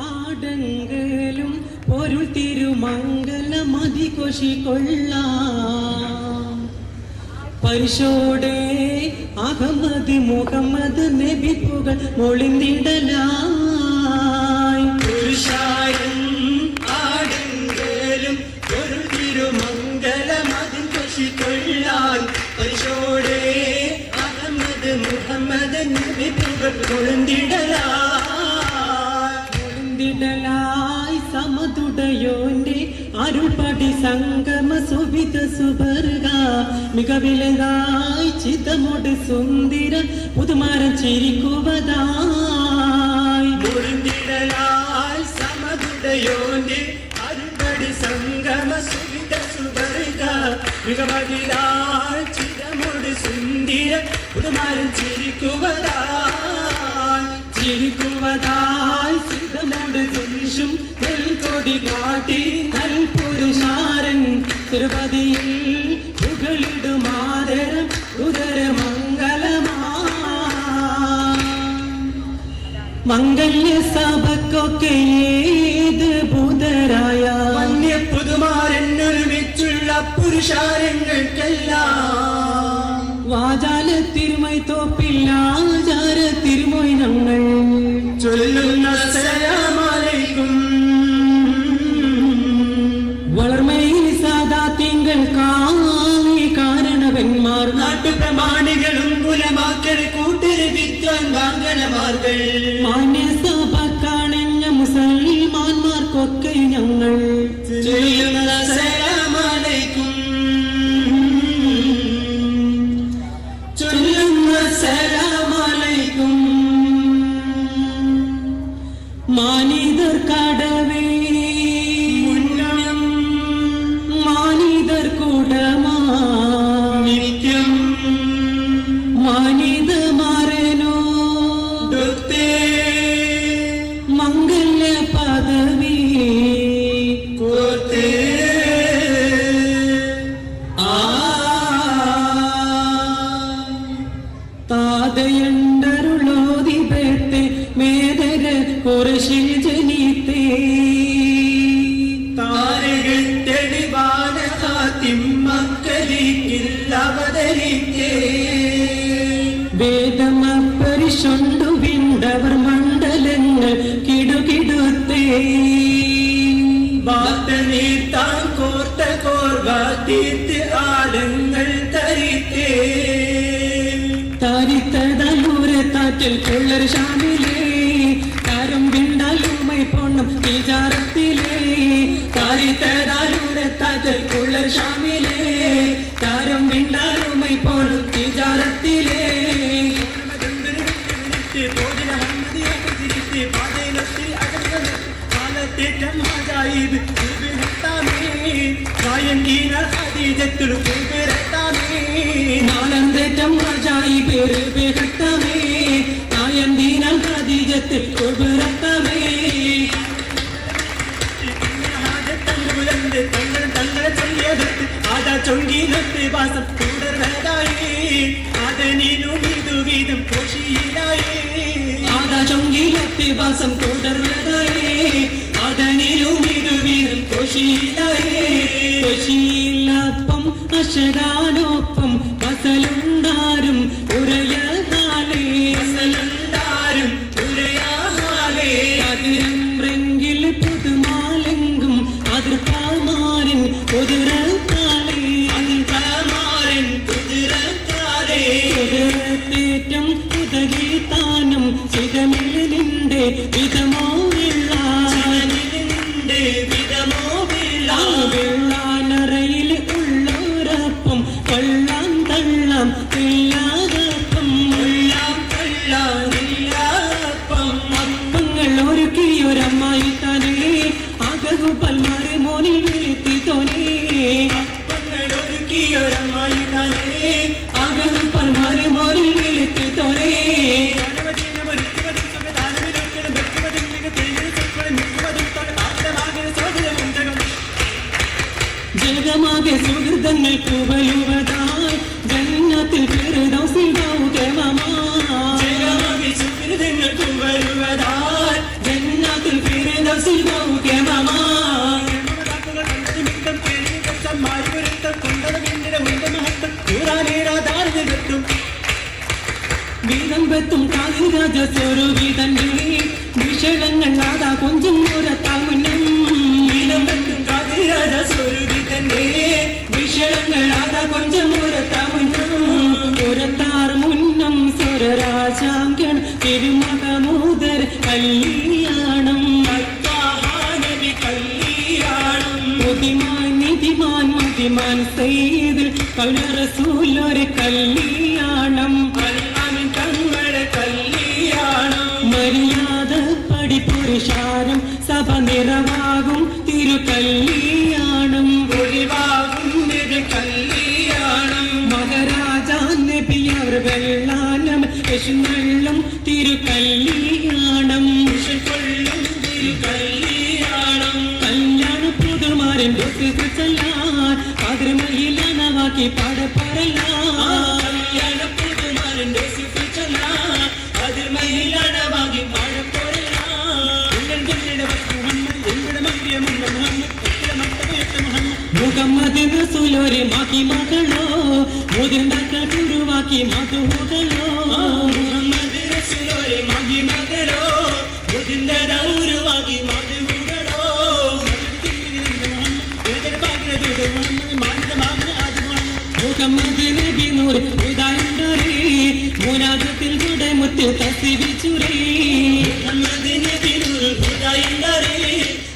ആടങ്കലും പൊരുൾ തിരുമംഗലമതി കൊള്ളാം പരിശോടെ അഹമ്മദ് മുഹമ്മദ് നബിപ്പുകൾ മൊളിന്തിടലായി പുരുഷാരം ആടങ്കലും പൊരുൾ തിരുമംഗലമതി കൊള്ളാൻ പരിശോടെ അഹമ്മദ് മുഹമ്മദ് നബിപ്പുകൾ മൊളിന്തിടലായി സമതുടയോന്റെ അരുൾപടി സംഗമ സുവിധ സുബർഗ മികവിലതായി ചിതമോട് സുന്ദര പുതുമരം ചിരിക്കുവതായി മൊളിന്തിടലായി സമതുടയോന്റെ അരുൾപടി സംഗമ സുവിധ സുബർഗ മികവിലതായി ചിതമോട് സുന്ദര പുതുമരം ചിരിക്കുവതായി ചിതമോട് ജനിഷും നെൽക്കൊടി കാട്ടി നൽപുരുഷാരൻ തിരുപതിയിൽ പുകളിടുമാതരം ഉദരമംഗലമാ മംഗല്യ സഭക്കൊക്കെ ഏത് ബുധരായ വന്യ പുതുമാരൻ ഒരുമിച്ചുള്ള പുരുഷാരങ്ങൾക്കെല്ലാം വാചാല തിരുമൈ തോപ്പില്ലാചാര തിരുമൊയിനങ്ങൾ ചൊല്ലുന്ന സലാമലൈക്കും വളർമയിൽ സാദാ തിങ്കൾ കാവി കാരണവന്മാർ നാട്ടുപ്രമാണികളും കുലമാക്കൾ കൂട്ടര് വിദ്വാൻകാരണമാർകൾ മാന്യസഭ കാണഞ്ഞ മുസൽമാന്മാർക്കൊക്കെ ഞങ്ങൾ ചൊല്ലുന്ന സലാമലൈക്കും സലാമലൈക്കും മാനിതർ കടവേ മുന്നം മാനിതർ കുടമാ നിത്യം മാനിത മരനോ മംഗല്യ പദവി കോർത്തേ താതയണ്ടരുളോതി പേത്തെ മേധര കുറശിൽ ജനിത്തേ താരകത്തെളിവാനത്തിമ്മക്കളിക്കില്ലവതരിത്തേ വേദമപ്പരിശൊണ്ടു വിണ്ടവർ മണ്ഡലങ്ങൾ കിടുകിടുത്തേ വാർത്തനീർത്താൻ കോർത്ത കോർവ തീർത്ത് ആടങ്ങൾ തരിത്തേ താരിത്തൂരത്താറ്റിൽ കൊള്ളർ ഷാമിലേ താരം വിണ്ടാലുമൈ പൊണ്ണം വിചാരത്തിലേ താരിത്തൂരത്താറ്റിൽ കൊള്ളർ ഷാമിലേ താരം വിണ്ടാലുമൈ പൊണ്ണം വിചാരത്തിലേ നാളന്തേറ്റം മജായി പേര് പേട്ടമേ നായന്തീനം ഖദീജത്തിൽ കൊബുരത്തമേ തങ്ങളെ ചൊല്ലിയതെത്ത് ആദാ ചൊങ്കിയിലെത്ത് വാസം തുടർന്നതായി അതനിലും ഇതു വീതം കോശിയിലായി ആദാ ചൊങ്കിയിലെത്ത് വാസം തുടർന്നതായി അതനിലും ഇതു വീതം കോശിയിലായി കൊശിയിലപ്പം അശരാനൊപ്പം വസലുണ്ടാരും ഉരയാലേ വസലുണ്ടാരും ഉരയാലേ അതിരമ്പ്രെങ്കിൽ പുതുമാലെങ്കും അതിർപ്പാമാരൻ കുതിരത്താലേ അതിർപ്പാമാരൻ കുതിരത്താലേ കുതിരത്തേറ്റം ഉദകീതാനം ചിതമിലിന്റെ വിധമോ വിള്ളാനിലിന്റെ വിധമോ വെള്ളാനറയിൽ ഉള്ളോരപ്പം കൊള്ളാം തള്ളാം ഇല്ലാതപ്പം കൊള്ളാം തള്ളാം അപ്പങ്ങൾ ഒരുക്കിയൊരമ്മായി തന്നെ അകു പൽമാരെ മോനിൽ വീഴ്ത്തി തോനേ അപ്പങ്ങൾ ഒരുക്കിയൊരമ്മായി തന്നെ അകു പൽമാരെ മോനിൽ വീഴ്ത്തി തോനേ വീതം വെത്തും കാതിരാജ സ്വരൂപിതന്റെ വിഷയങ്ങൾ അതാ കൊഞ്ചും മുരത്താമുന്നം വീതം വെത്തും കാതിരാജ സ്വരൂപിതന്റെ വിഷയങ്ങൾ അതാ കൊഞ്ചും മുരത്താമുന്നം പുരത്താർ മുന്നം സ്വരരാജാങ്കൻ തിരുമകമൂതർ കല്യാണം നിധിമാൻ മതിമാൻ സെയ്തിൽ കള്ളറസൂലൊരു കല്യാണം തങ്ങളുടെ കല്യാണം മര്യാദ പടി പുരുഷാരം സഭ നിറവാകും തിരു കല്യാണം ഒഴിവാകും കല്യാണം മഹാരാജാ നബിയർ വെള്ളാനം യശുനള്ളും തിരു കല്യാണം കൊള്ളും തിരു കല്യാണം കല്യാണ പുതുമാരൻ അതിർമയിലണവാക്കി പാടപ്പറല്ല കല്യാണ പുതുമാരൻ അതിർമയിലണവാക്കി പാടപ്പറല്ല മുഹമ്മദ് റസൂലോരെ മാക്കി മകളോ മുതിർന്നാക്കൾ ഗുരുവാക്കി മധുകളോ മുഹമ്മദ് റസൂലോരെ മാക്കി മകളോ മുതിർന്ന ഗൗരവാക്കി മധുകളോ മുഹമ്മദ് നബി നൂർ ഉദാഹരണരേ മുനാജത്തിൽ മുത്ത് തസിവിച്ചുരേ മുഹമ്മദ് നബി നൂർ ഉദാഹരണരേ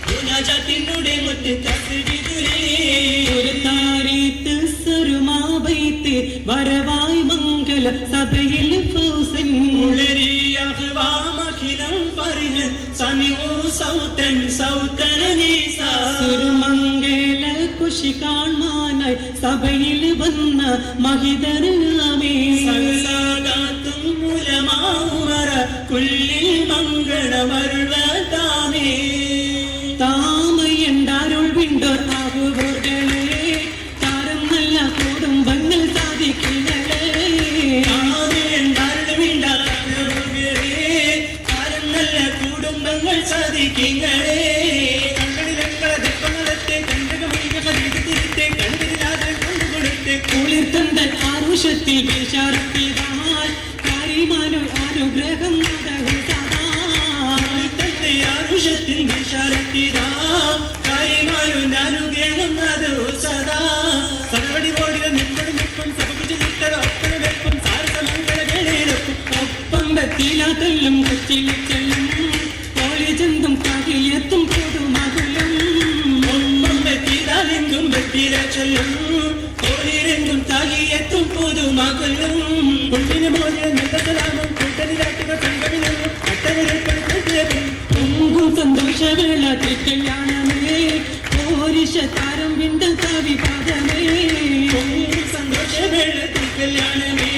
മുനാജത്തിനുടെ മുത്ത് തസിവിച്ചുരേ ഒരു താരീത്ത് സരുമാബൈത്ത് വരവായി മംഗല സഭയിൽ ഫൗസൻ ഉളരിയഹ്വാമഖിലം ഫർഹ് സമിഉ സൗതൻ സൗതൻ നീസാ സുരുമംഗല ഖുശി കാണാനായി സഭയിൽ വന്ന മഹിതരനാമേ സൽസാദാത്തും ഉലമാഉമറ കുല്ലിൽ മംഗളമർവതാമേ താമയണ്ടാരുൾ വിണ്ടോർ ആവുകളെ താരം നല്ല കുടുംബങ്ങൾ സാധിക്കുന്നേ താമയണ്ടാരുൾ വിണ്ടോർ താരം നല്ല കുടുംബങ്ങൾ സാധിക്കുന്നേ കുളിർത്തന്തൻ ആരുഷത്തിൽ വിശാരത്തിതാൽ കാര്യമാനോ അനുഗ്രഹം ആരുഷത്തിൽ വിശാരത്തിതാൽ കാര്യമാനോ അനുഗ്രഹം സദാ സടപടി ഓടികൾ നിൽപ്പം സഭപിച്ച് നിൽക്കട ഒപ്പന വെപ്പം സാരസമംഗള വേളയിലൊപ്പം ഒപ്പം വെത്തിലാക്കല്ലും കൊച്ചിയിൽ ചെല്ലും കോളിജന്തും കാകിലെത്തും പൊതുമകളും ഒപ്പം വെത്തിലാലെങ്കും വെത്തില ചെല്ലും കോളിരെങ്കും താകിയെത്തും പൊതുമകളും കുട്ടിന് മോനെ നിർത്തലാമം കൂട്ടനിലാട്ടുക സംഗമിനും അട്ടവരെപ്പെടുത്തും സന്തോഷവേള കല്യാണമേ പോരിഷ താരം വിണ്ട കവി പാദമേ സന്തോഷവേള കല്യാണമേ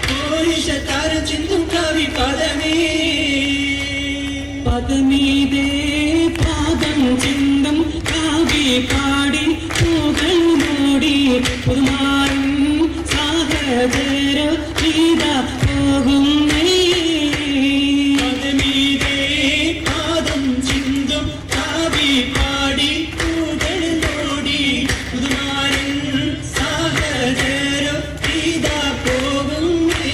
പോരിഷ താരം ചിന്തും കവി പാദമേ പദമീതേ പാദം ചിന്തം കാവി പാടി പൂകൾ മൂടി പുതുമാറും സാഹചര ഗീത പോകുന്നേ പദമീതേ പാദം ചിന്തും കാവി പാടി പൂകൾ മൂടി പുതുമാറും സാഹചര ഗീത പോകുന്നേ